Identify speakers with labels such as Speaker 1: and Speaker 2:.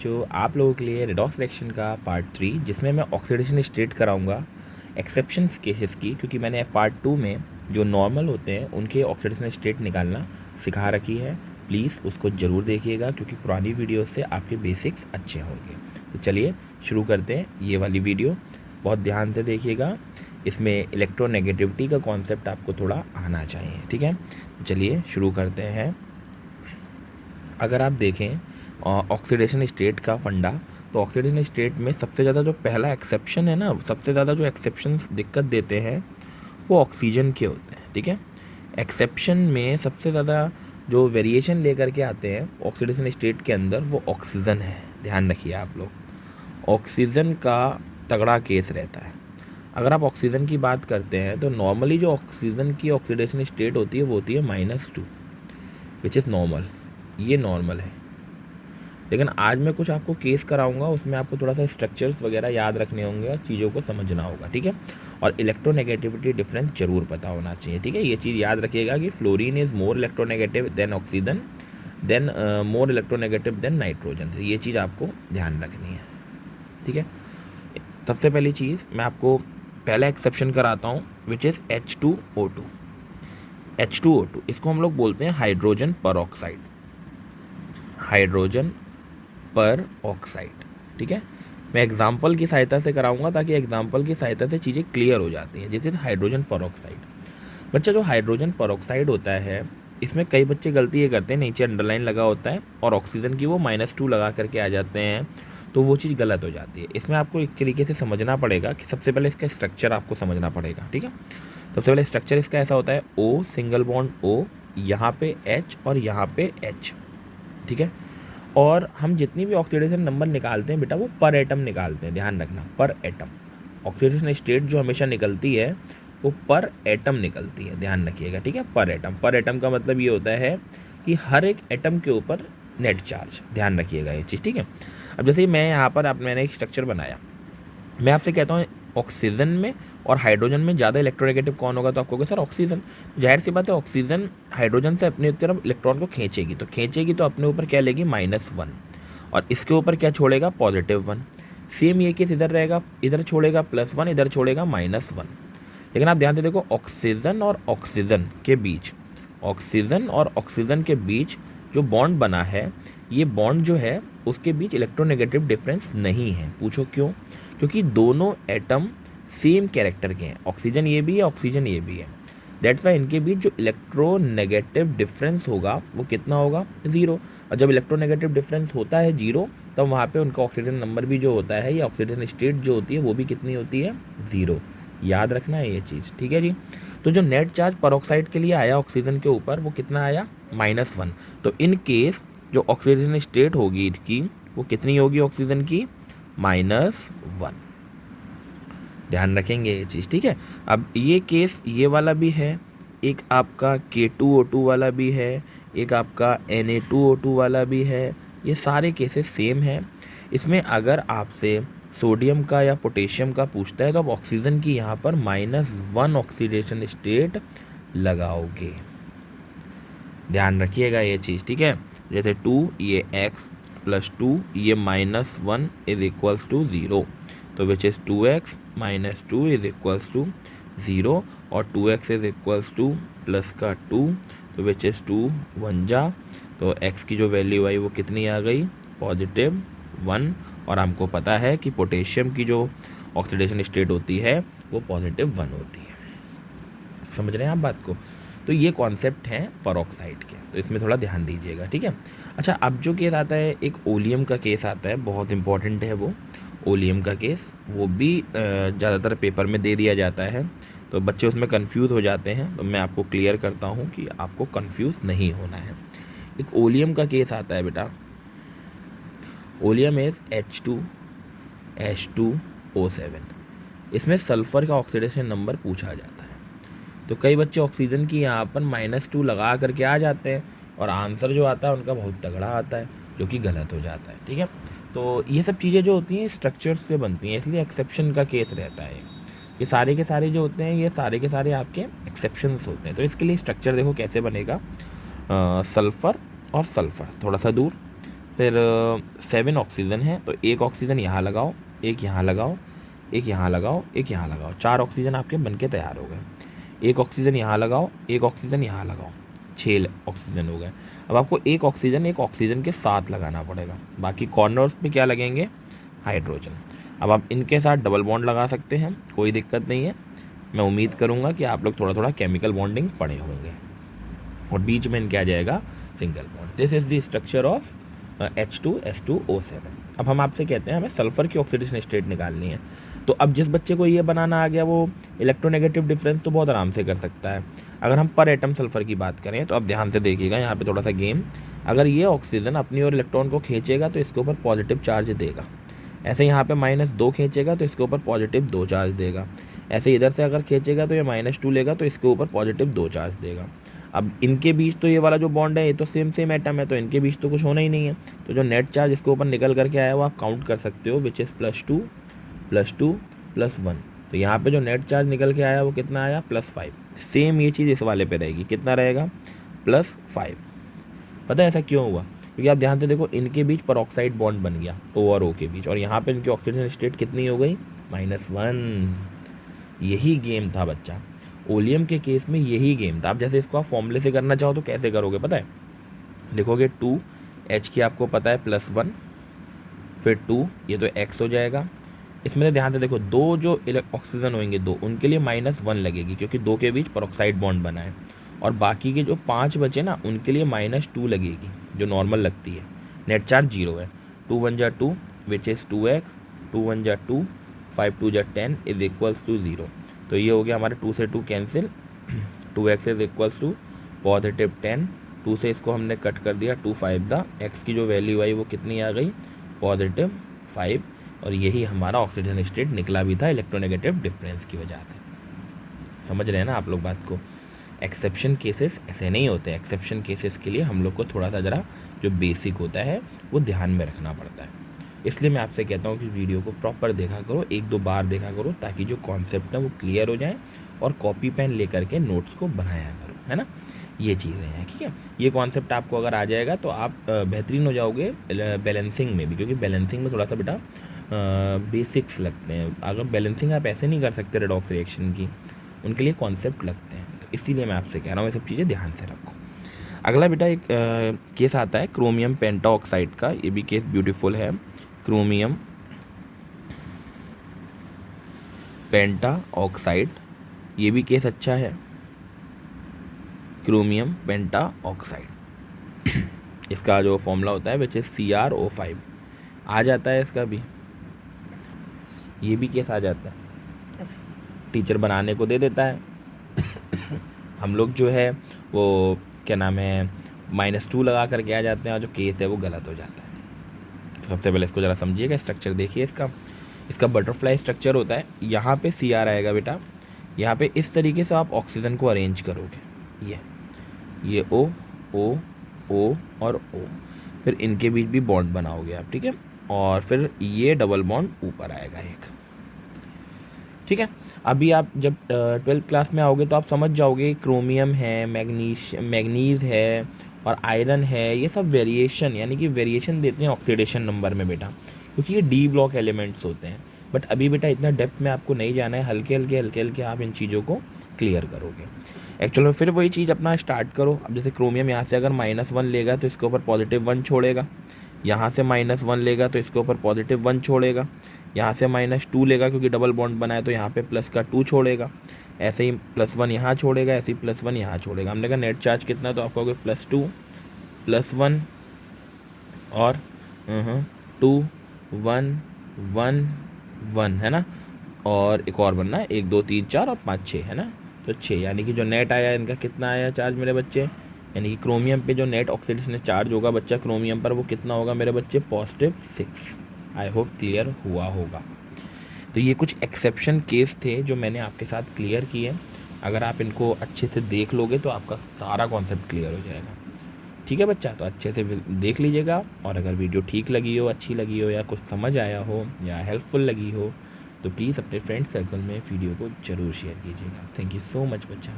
Speaker 1: जो आप लोगों के लिए रेडॉक्स रिएक्शन का पार्ट 3, जिसमें मैं ऑक्सीडेशन स्टेट कराऊंगा एक्सेप्शंस केसेस की, क्योंकि मैंने पार्ट 2 में जो नॉर्मल होते हैं उनके ऑक्सीडेशन स्टेट निकालना सिखा रखी है। प्लीज़ उसको ज़रूर देखिएगा, क्योंकि पुरानी वीडियो से आपके बेसिक्स अच्छे होंगे। तो चलिए शुरू करते हैं ये वाली वीडियो। बहुत ध्यान से देखिएगा, इसमें इलेक्ट्रोनेगेटिविटी का कॉन्सेप्ट आपको थोड़ा आना चाहिए, ठीक है। तो चलिए शुरू करते हैं। अगर आप देखें ऑक्सीडेशन स्टेट का फंडा, तो ऑक्सीडेशन स्टेट में सबसे ज़्यादा जो पहला एक्सेप्शन है ना, सबसे ज़्यादा जो एक्सेप्शन दिक्कत देते हैं वो ऑक्सीजन के होते हैं, ठीक है। एक्सेप्शन में सबसे ज़्यादा जो वेरिएशन लेकर के आते हैं ऑक्सीडेशन स्टेट के अंदर वो ऑक्सीजन है। ध्यान रखिए आप लोग, ऑक्सीजन का तगड़ा केस रहता है। अगर आप ऑक्सीजन की बात करते हैं तो नॉर्मली जो ऑक्सीजन की ऑक्सीडेशन स्टेट होती है वो होती है -2, विच इज़ नॉर्मल। ये नॉर्मल है। लेकिन आज मैं कुछ आपको केस कराऊंगा, उसमें आपको थोड़ा सा स्ट्रक्चर्स वगैरह याद रखने होंगे और चीज़ों को समझना होगा, ठीक है। और इलेक्ट्रोनेगेटिविटी डिफरेंस जरूर पता होना चाहिए, ठीक है। ये चीज़ याद रखिएगा कि fluorine is more electronegative than oxygen, then more electronegative than nitrogen. ये चीज़ आपको ध्यान रखनी है, ठीक है। सबसे पहली चीज़ मैं आपको पहला एक्सेप्शन कराता हूँ, विच इज़ H2O2। H2O2 इसको हम लोग बोलते हैं हाइड्रोजन पर ऑक्साइड, हाइड्रोजन पर ऑक्साइड, ठीक है। मैं एग्जाम्पल की सहायता से कराऊंगा ताकि एग्जाम्पल की सहायता से चीज़ें क्लियर हो जाती हैं। जैसे हाइड्रोजन पर ऑक्साइड, बच्चा जो हाइड्रोजन पर ऑक्साइड होता है, इसमें कई बच्चे गलती ये करते हैं, नीचे अंडरलाइन लगा होता है और ऑक्सीजन की वो -2 लगा करके आ जाते हैं, तो वो चीज़ गलत हो जाती है। इसमें आपको एक तरीके से समझना पड़ेगा कि सबसे पहले इसका स्ट्रक्चर आपको समझना पड़ेगा, ठीक है। सबसे पहले स्ट्रक्चर इसका ऐसा होता है, O सिंगल बॉन्ड O, यहाँ पे H और यहाँ पे H, ठीक है। और हम जितनी भी ऑक्सीडेशन नंबर निकालते हैं बेटा वो पर एटम निकालते हैं, ध्यान रखना, पर एटम। ऑक्सीडेशन स्टेट जो हमेशा निकलती है वो पर एटम निकलती है, ध्यान रखिएगा, ठीक है। पर एटम, पर एटम का मतलब ये होता है कि हर एक एटम के ऊपर नेट चार्ज, ध्यान रखिएगा ये चीज़, ठीक है। अब जैसे मैं यहाँ पर मैंने एक स्ट्रक्चर बनाया, मैं आपसे कहता हूँ ऑक्सीजन में और हाइड्रोजन में ज़्यादा इलेक्ट्रोनेगेटिव कौन होगा, तो आपको कहोगे सर ऑक्सीजन। जाहिर सी बात है, ऑक्सीजन हाइड्रोजन से अपनी तरफ इलेक्ट्रॉन को खींचेगी, तो अपने ऊपर क्या लेगी, -1, और इसके ऊपर क्या छोड़ेगा, +1। सेम ये केस इधर रहेगा, इधर छोड़ेगा +1, इधर छोड़ेगा -1। लेकिन आप ध्यान से देखो, ऑक्सीजन और ऑक्सीजन के बीच, ऑक्सीजन और ऑक्सीजन के बीच जो बॉन्ड बना है, ये बॉन्ड जो है उसके बीच इलेक्ट्रोनेगेटिव डिफरेंस नहीं है। पूछो क्यों? क्योंकि दोनों एटम सेम कैरेक्टर के हैं, ऑक्सीजन ये भी है, ऑक्सीजन ये भी है। दैट्स वाई इनके बीच जो इलेक्ट्रोनेगेटिव डिफरेंस होगा वो कितना होगा, 0। और जब इलेक्ट्रोनेगेटिव डिफरेंस होता है 0, तब वहाँ पे उनका ऑक्सीजन नंबर भी जो होता है या ऑक्सीजन स्टेट जो होती है वो भी कितनी होती है, 0। याद रखना है ये चीज़, ठीक है जी। तो जो नेट चार्ज परऑक्साइड के लिए आया ऑक्सीजन के ऊपर वो कितना आया, -1। तो इन केस जो ऑक्सीजन स्टेट होगी इसकी वो कितनी होगी, ऑक्सीजन की -1। ध्यान रखेंगे ये चीज़, ठीक है। अब ये केस ये वाला भी है, एक आपका K2O2 वाला भी है, एक आपका Na2O2 वाला भी है। ये सारे केसेस सेम हैं। इसमें अगर आपसे सोडियम का या पोटेशियम का पूछता है तो आप ऑक्सीजन की यहाँ पर -1 ऑक्सीडेशन स्टेट लगाओगे। ध्यान रखिएगा ये चीज़, ठीक है। जैसे 2 ये x + 2 ये -1 = 0, तो विच इज़ 2x - 2 = 0, और 2x = +2, तो विच इज़ 2 1 जा, तो x की जो वैल्यू आई वो कितनी आ गई, +1। और हमको पता है कि पोटेशियम की जो ऑक्सीडेशन स्टेट होती है वो +1 होती है। समझ रहे हैं आप बात को? तो ये कॉन्सेप्ट हैं परऑक्साइड के, तो इसमें थोड़ा ध्यान दीजिएगा, ठीक है। अच्छा, अब जो केस आता है, एक ओलियम का केस आता है, बहुत इंपॉर्टेंट है वो ओलियम का केस। वो भी ज़्यादातर पेपर में दे दिया जाता है, तो बच्चे उसमें कंफ्यूज हो जाते हैं। तो मैं आपको क्लियर करता हूँ कि आपको कंफ्यूज नहीं होना है। एक ओलियम का केस आता है बेटा, ओलियम इज़ H2H2O7। इसमें सल्फ़र का ऑक्सीडेशन नंबर पूछा जाता है। तो कई बच्चे ऑक्सीजन की यहाँ पर -2 लगा करके आ जाते हैं और आंसर जो आता है उनका बहुत तगड़ा आता है, जो कि गलत हो जाता है, ठीक है। तो ये सब चीज़ें जो होती हैं स्ट्रक्चर्स से बनती हैं, इसलिए एक्सेप्शन का केस रहता है। ये सारे के सारे जो होते हैं, ये सारे के सारे आपके एक्सेप्शंस होते हैं। तो इसके लिए स्ट्रक्चर देखो कैसे बनेगा, सल्फ़र और सल्फ़र थोड़ा सा दूर, फिर 7 ऑक्सीजन है, तो एक ऑक्सीजन यहाँ लगाओ, एक यहाँ लगाओ, एक यहाँ लगाओ, एक यहाँ लगाओ, 4 ऑक्सीजन आपके बन के तैयार हो गए। एक ऑक्सीजन यहाँ लगाओ, एक ऑक्सीजन यहाँ लगाओ, 6 ऑक्सीजन हो गए। अब आपको एक ऑक्सीजन के साथ लगाना पड़ेगा, बाकी कॉर्नर्स पे क्या लगेंगे, हाइड्रोजन। अब आप इनके साथ डबल बॉन्ड लगा सकते हैं, कोई दिक्कत नहीं है। मैं उम्मीद करूँगा कि आप लोग थोड़ा थोड़ा केमिकल बॉन्डिंग पढ़े होंगे। और बीच में इनके आ जाएगा single bond. This is the structure of H2S2O7। अब हम आपसे कहते हैं हमें सल्फर की ऑक्सीडेशन स्टेट निकालनी है। तो अब जिस बच्चे को ये बनाना आ गया वो इलेक्ट्रोनेगेटिव डिफरेंस तो बहुत आराम से कर सकता है। अगर हम पर एटम सल्फर की बात करें तो अब ध्यान से देखिएगा, यहाँ पे थोड़ा सा गेम। अगर ये ऑक्सीजन अपनी ओर इलेक्ट्रॉन को खींचेगा तो इसके ऊपर पॉजिटिव चार्ज देगा। ऐसे यहाँ पे -2 खींचेगा तो इसके ऊपर पॉजिटिव 2 चार्ज देगा। ऐसे इधर से अगर खींचेगा तो ये -2 लेगा तो इसके ऊपर पॉजिटिव 2 चार्ज देगा। अब इनके बीच तो ये वाला जो बॉन्ड है ये तो सेम एटम है, तो इनके बीच तो कुछ होना ही नहीं है। तो जो नेट चार्ज इसके ऊपर निकल करके आया वो आप काउंट कर सकते हो, विच इज़ +2 +2 +1। तो यहाँ पे जो नेट चार्ज निकल के आया वो कितना आया, +5। सेम ये चीज़ इस वाले पे रहेगी, कितना रहेगा, +5। पता है ऐसा क्यों हुआ, क्योंकि आप ध्यान से देखो इनके बीच परऑक्साइड बॉन्ड बन गया O और O के बीच, और यहाँ पे इनकी ऑक्सीजन स्टेट कितनी हो गई, -1। यही गेम था बच्चा, ओलियम के केस में यही गेम था। अब जैसे इसको आप फॉर्मूले से करना चाहो तो कैसे करोगे पता है, लिखोगे 2H की आपको पता है +1, फिर 2, ये तो X हो जाएगा। इसमें से ध्यान से देखो दो जो ऑक्सीजन होंगे दो, उनके लिए -1 लगेगी क्योंकि दो के बीच परऑक्साइड बॉन्ड बना है, और बाकी के जो 5 बचे ना उनके लिए -2 लगेगी जो नॉर्मल लगती है। नेट चार्ज 0 है। 2 1 जा 2 विच इज़ 2x, 2 1 जा 2, 5 2 जा 10 इज इक्वल्स टू 0। तो ये हो गया हमारे 2 से 2 cancel, 2x is equals to +10। 2 से इसको हमने कट कर दिया, 2 5 दा x की जो वैल्यू आई वो कितनी आ गई, +5। और यही हमारा ऑक्सीजन स्टेट निकला भी था इलेक्ट्रोनेगेटिव डिफरेंस की वजह से। समझ रहे हैं ना आप लोग बात को। एक्सेप्शन केसेस ऐसे नहीं होते, एक्सेप्शन केसेस के लिए हम लोग को थोड़ा सा ज़रा जो बेसिक होता है वो ध्यान में रखना पड़ता है। इसलिए मैं आपसे कहता हूँ कि वीडियो को प्रॉपर देखा करो, 1-2 बार देखा करो, ताकि जो कॉन्सेप्ट है वो क्लियर हो जाए, और कॉपी पेन लेकर के नोट्स को बनाया करो, है ना। ये चीज़ें हैं, ठीक है। ये कॉन्सेप्ट आपको अगर आ जाएगा तो आप बेहतरीन हो जाओगे बैलेंसिंग में भी, क्योंकि बैलेंसिंग में थोड़ा सा बेटा बेसिक्स लगते हैं। अगर बैलेंसिंग आप ऐसे नहीं कर सकते रेडॉक्स रिएक्शन की, उनके लिए कॉन्सेप्ट लगते हैं। तो इसीलिए मैं आपसे कह रहा हूँ ये सब चीज़ें ध्यान से रखो। अगला बेटा एक केस आता है क्रोमियम पेंटा ऑक्साइड का। ये भी केस ब्यूटीफुल है, क्रोमियम पेंटा ऑक्साइड, ये भी केस अच्छा है, क्रोमियम पेंटा ऑक्साइड। इसका जो फॉर्मूला होता है विच इज़ CrO5 आ जाता है, इसका भी ये भी केस आ जाता है, टीचर बनाने को दे देता है। हम लोग जो है वो क्या नाम है -2 लगा करके आ जाते हैं, और जो केस है वो गलत हो जाता है। तो सबसे पहले इसको ज़रा समझिएगा, स्ट्रक्चर देखिए इसका बटरफ्लाई स्ट्रक्चर होता है। यहाँ पे Cr आएगा बेटा, यहाँ पे इस तरीके से आप ऑक्सीजन को अरेंज करोगे, ये O O O और O, फिर इनके बीच भी बॉन्ड बनाओगे आप, ठीक है। और फिर ये डबल बॉन्ड ऊपर आएगा एक, ठीक है। अभी आप जब 12th क्लास में आओगे तो आप समझ जाओगे क्रोमियम है, मैग्नीज है और आयरन है, ये सब वेरिएशन, यानी कि वेरिएशन देते हैं ऑक्सीडेशन नंबर में बेटा, क्योंकि ये डी ब्लॉक एलिमेंट्स होते हैं। बट अभी बेटा इतना डेप्थ में आपको नहीं जाना है, हल्के हल्के आप इन चीज़ों को क्लियर करोगे। एक्चुअल में फिर वही चीज़ अपना स्टार्ट करो। अब जैसे क्रोमियम यहाँ से अगर -1 लेगा तो इसके ऊपर +1 छोड़ेगा, यहाँ से -1 लेगा तो इसके ऊपर +1 छोड़ेगा, यहाँ से -2 लेगा क्योंकि डबल बॉन्ड बनाए तो यहाँ पे +2 छोड़ेगा, ऐसे ही +1 यहाँ छोड़ेगा, ऐसे ही +1 यहाँ छोड़ेगा। हमने कहा नेट चार्ज कितना, तो आपको +2 +1 और 2 1 1 1 है ना, और एक और बनना है 1 2 3 4 और 5 6 है ना, तो 6, यानी कि जो नेट आया इनका कितना आया चार्ज मेरे बच्चे, यानी कि क्रोमियम पे जो नेट ऑक्सीडेशन चार्ज होगा बच्चा क्रोमियम पर वो कितना होगा मेरे बच्चे, +6। आई होप क्लियर हुआ होगा। तो ये कुछ एक्सेप्शन केस थे जो मैंने आपके साथ क्लियर किए। अगर आप इनको अच्छे से देख लोगे तो आपका सारा कॉन्सेप्ट क्लियर हो जाएगा, ठीक है बच्चा। तो अच्छे से देख लीजिएगा, और अगर वीडियो ठीक लगी हो, अच्छी लगी हो, या कुछ समझ आया हो या हेल्पफुल लगी हो तो प्लीज़ अपने फ्रेंड सर्कल में वीडियो को ज़रूर शेयर कीजिएगा। थैंक यू सो मच बच्चा।